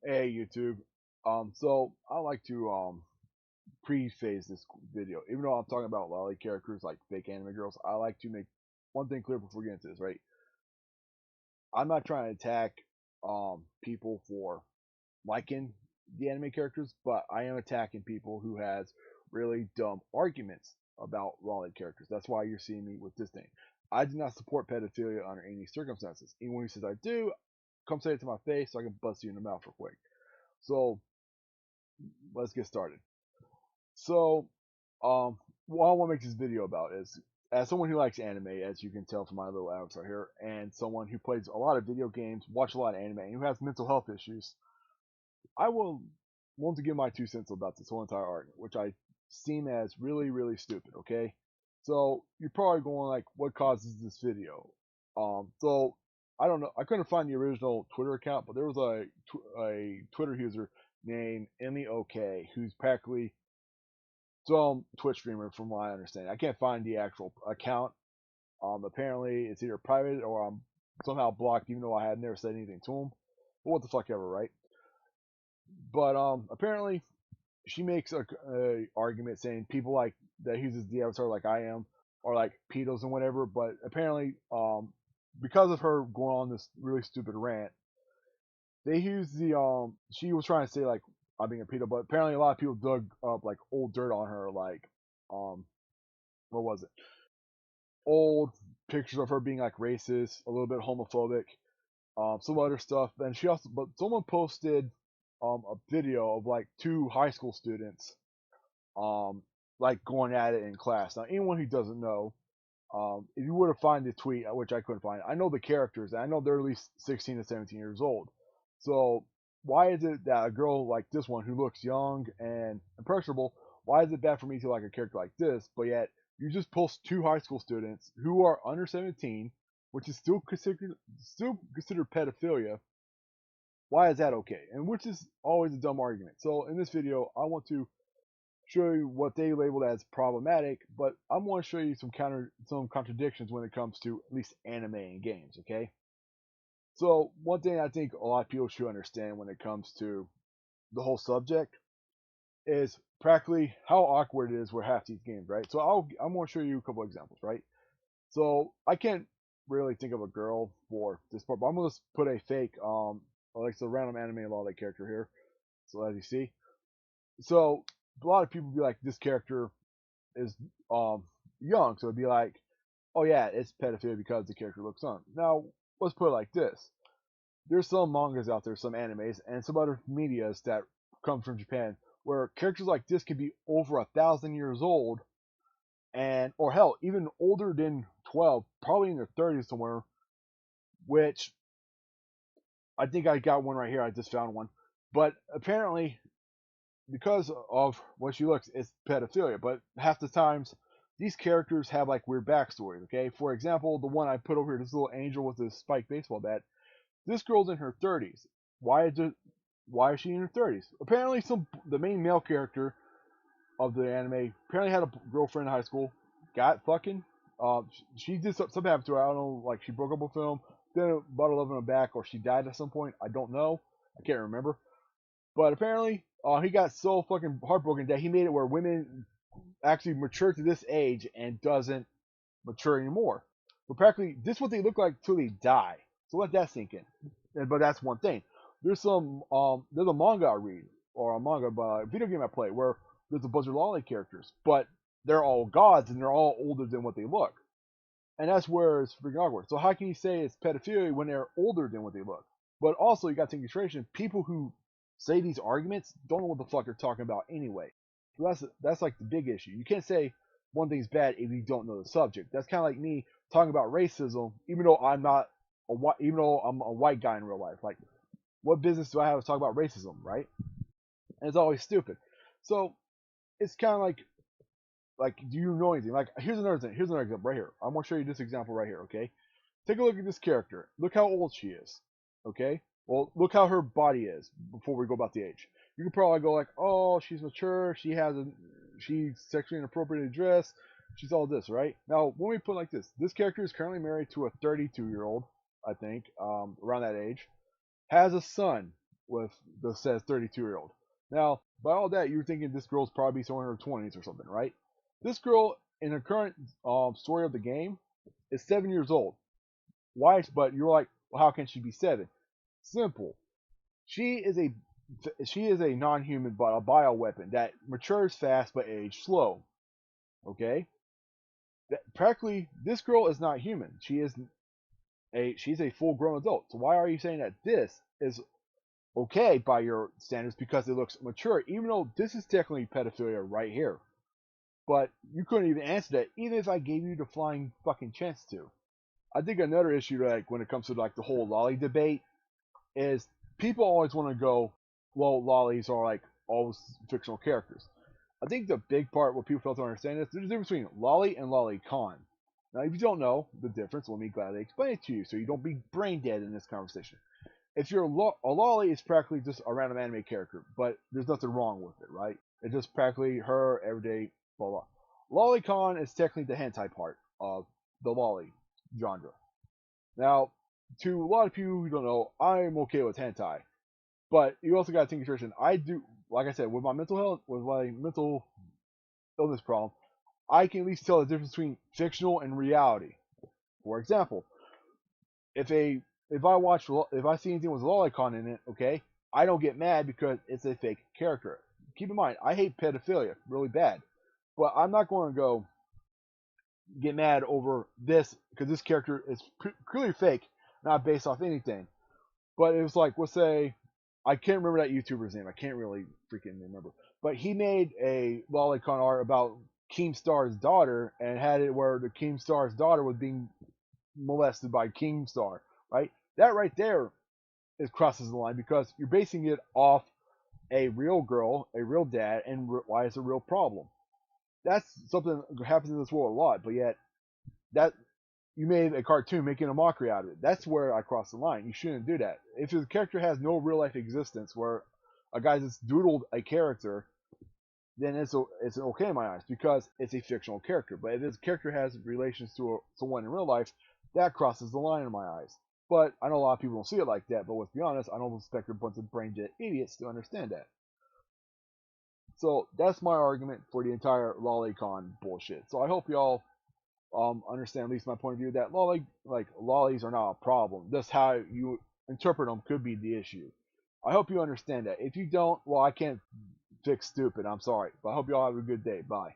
Hey YouTube. So I like to preface this video. Even though I'm talking about lolly characters like fake anime girls, I like to make one thing clear before we get into this, right? I'm not trying to attack people for liking the anime characters, but I am attacking people who has really dumb arguments about lolly characters. That's why you're seeing me with this thing. I do not support pedophilia under any circumstances. Anyone who says I do, come say it to my face so I can bust you in the mouth real quick. So let's get started. So, what I want to make this video about is, as someone who likes anime, as you can tell from my little avatar here, and someone who plays a lot of video games, watch a lot of anime, and who has mental health issues, I will want to give my 2 cents about this whole entire argument, which I seem as really, really stupid. Okay, so you're probably going like, what causes this video? So I don't know. I couldn't find the original Twitter account, but there was a Twitter user named Emmy OK who's practically some Twitch streamer, from what I understand. I can't find the actual account. Apparently it's either private or I'm somehow blocked, even though I had never said anything to him. But what the fuck ever, right? But apparently she makes a argument saying people like that uses the avatar like I am are like pedos and whatever. But apparently, because of her going on this really stupid rant, they use the she was trying to say like I'm being a pedo, but apparently a lot of people dug up like old dirt on her, like um what was it? Old pictures of her being like racist, a little bit homophobic, some other stuff. Then she also, but someone posted a video of like two high school students um like going at it in class. Now anyone who doesn't know, if you were to find the tweet, which I couldn't find, I know the characters, and I know they're at least 16 to 17 years old. So why is it that a girl like this one who looks young and impressionable, why is it bad for me to like a character like this, but yet you just post two high school students who are under 17, which is still considered pedophilia? Why is that okay? And which is always a dumb argument. So in this video, I want to show you what they labeled as problematic, but I'm going to show you some contradictions when it comes to at least anime and games. Okay, so one thing I think a lot of people should understand when it comes to the whole subject is practically how awkward it is with half these games, right? So I'm going to show you a couple examples, right? So I can't really think of a girl for this part, but I'm going to put a fake like a random anime lolly character here. So as you see, so a lot of people be like, this character is young, so it'd be like, oh yeah, it's pedophilia because the character looks young. Now let's put it like this: there's some mangas out there, some animes, and some other medias that come from Japan where characters like this could be over 1,000 years old, and or hell, even older than 12, probably in their 30s somewhere. Which I think I got one right here. I just found one, but apparently because of what she looks, it's pedophilia. But half the times, these characters have like weird backstories. Okay, for example, the one I put over here, this little angel with this spiked baseball bat. This girl's in her 30s. Why is it? Why is she in her 30s? Apparently, the main male character of the anime apparently had a girlfriend in high school. Got fucking. She did something happened to her. I don't know. Like she broke up with him. Then a bottle of him back, or she died at some point. I don't know. I can't remember. But apparently, he got so fucking heartbroken that he made it where women actually mature to this age and doesn't mature anymore. But practically, this is what they look like till they die. So let that sink in. But that's one thing. There's a manga I read, or a manga, but a video game I play where there's a bunch of lolly characters, but they're all gods and they're all older than what they look. And that's where it's freaking awkward. So how can you say it's pedophilia when they're older than what they look? But also, you got to take into consideration people who say these arguments don't know what the fuck they're talking about anyway. So that's like the big issue. You can't say one thing's bad if you don't know the subject. That's kind of like me talking about racism, even though I'm not even though I'm a white guy in real life. Like, what business do I have to talk about racism, right? And it's always stupid. So it's kind of like, do you know anything? Like, here's another thing. Here's another example right here. I'm gonna show you this example right here. Okay, take a look at this character. Look how old she is. Okay, well, look how her body is before we go about the age. You could probably go like, oh, she's mature. She's sexually inappropriately dressed. She's all this, right? Now, when we put it like this character is currently married to a 32-year-old, I think, around that age, has a son, with the says 32-year-old. Now, by all that, you're thinking this girl's probably somewhere in her 20s or something, right? This girl in the current story of the game is 7 years old. Why? But you're like, well, how can she be 7? Simple. She is a non-human but a bioweapon that matures fast but ages slow. Okay, practically this girl is not human. She's a full-grown adult. So why are you saying that this is okay by your standards because it looks mature, even though this is technically pedophilia right here? But you couldn't even answer that, even if I gave you the flying fucking chance to. I think another issue, like when it comes to like the whole lolly debate, is people always want to go, well, lollies are like all fictional characters. I think the big part what people fail to understand is there's a difference between lolly and lolicon. Now, if you don't know the difference, let me gladly explain it to you so you don't be brain dead in this conversation. If you're a lolly, it's practically just a random anime character, but there's nothing wrong with it, right? It's just practically her everyday blah blah. Lolicon is technically the hentai part of the lolly genre. Now, to a lot of people who don't know, I'm okay with hentai, but you also got to think nutrition. I do, like I said, with my mental health, with my mental illness problem, I can at least tell the difference between fictional and reality. For example, if a if I see anything with lolicon in it, okay, I don't get mad because it's a fake character. Keep in mind, I hate pedophilia really bad, but I'm not going to go get mad over this because this character is clearly fake, not based off anything. But it was like, let's say, I can't remember that YouTuber's name. I can't really freaking remember. But he made a lolicon art about Keemstar's daughter and had it where the Keemstar's daughter was being molested by Keemstar, right? That right there is crosses the line because you're basing it off a real girl, a real dad, and why it's a real problem. That's something that happens in this world a lot, but yet that you made a cartoon making a mockery out of it. That's where I cross the line. You shouldn't do that. If the character has no real life existence, where a guy just doodled a character, then it's okay in my eyes because it's a fictional character. But if this character has relations to someone in real life, that crosses the line in my eyes. But I know a lot of people don't see it like that. But let's be honest, I don't expect a bunch of brain dead idiots to understand that. So that's my argument for the entire lolicon bullshit. So I hope y'all understand at least my point of view that lollies are not a problem. Just how you interpret them could be the issue. I hope you understand that. If you don't, well, I can't fix stupid. I'm sorry, but I hope y'all have a good day. Bye.